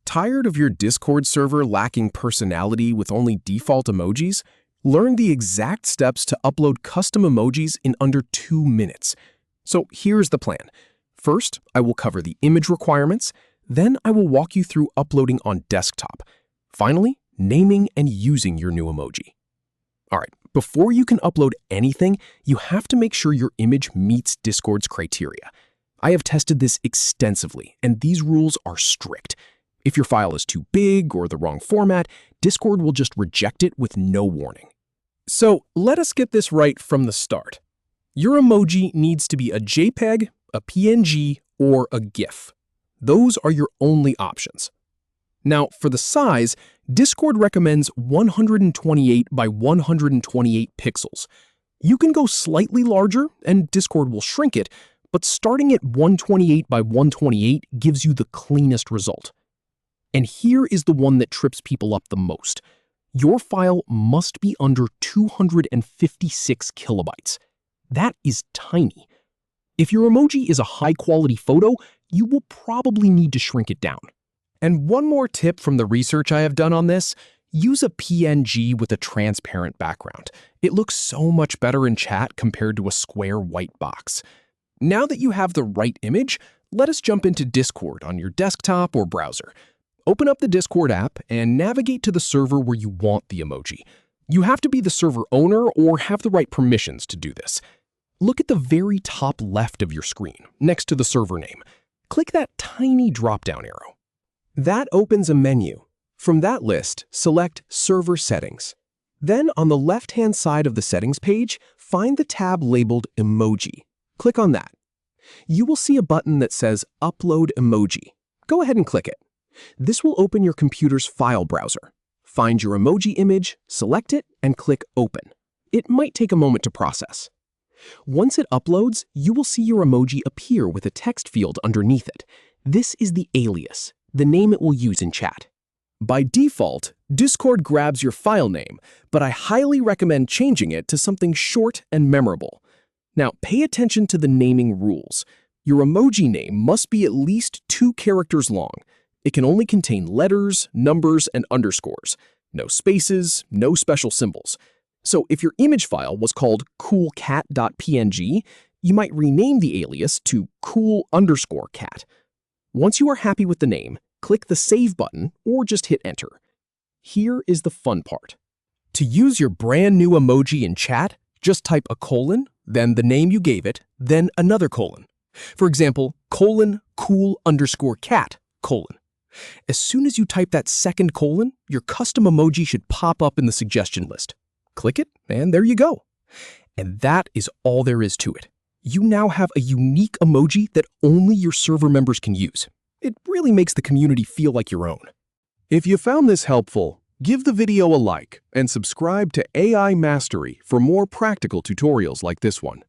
Tired of your Discord server lacking personality with only default emojis? Learn the exact steps to upload custom emojis in under 2 minutes. So here's the plan. First, I will cover the image requirements. Then I will walk you through uploading on desktop. Finally, naming and using your new emoji. All right, before you can upload anything, you have to make sure your image meets Discord's criteria. I have tested this extensively, and these rules are strict. If your file is too big or the wrong format, Discord will just reject it with no warning. So let us get this right from the start. Your emoji needs to be a JPEG, a PNG, or a GIF. Those are your only options. Now, for the size, Discord recommends 128 by 128 pixels. You can go slightly larger, and Discord will shrink it, but starting at 128 by 128 gives you the cleanest result. And here is the one that trips people up the most. Your file must be under 256 kilobytes. That is tiny. If your emoji is a high-quality photo, you will probably need to shrink it down. And one more tip from the research I have done on this, use a PNG with a transparent background. It looks so much better in chat compared to a square white box. Now that you have the right image, let us jump into Discord on your desktop or browser. Open up the Discord app and navigate to the server where you want the emoji. You have to be the server owner or have the right permissions to do this. Look at the very top left of your screen, next to the server name. Click that tiny drop-down arrow. That opens a menu. From that list, select Server Settings. Then on the left-hand side of the settings page, find the tab labeled Emoji. Click on that. You will see a button that says Upload Emoji. Go ahead and click it. This will open your computer's file browser. Find your emoji image, select it, and click Open. It might take a moment to process. Once it uploads, you will see your emoji appear with a text field underneath it. This is the alias, the name it will use in chat. By default, Discord grabs your file name, but I highly recommend changing it to something short and memorable. Now, pay attention to the naming rules. Your emoji name must be at least 2 characters long. It can only contain letters, numbers, and underscores. No spaces, no special symbols. So if your image file was called coolcat.png, you might rename the alias to cool_cat. Once you are happy with the name, click the Save button or just hit Enter. Here is the fun part. To use your brand new emoji in chat, just type a colon, then the name you gave it, then another colon. For example, :cool_cat:. As soon as you type that second colon, your custom emoji should pop up in the suggestion list. Click it, and there you go. And that is all there is to it. You now have a unique emoji that only your server members can use. It really makes the community feel like your own. If you found this helpful, give the video a like and subscribe to AI Mastery for more practical tutorials like this one.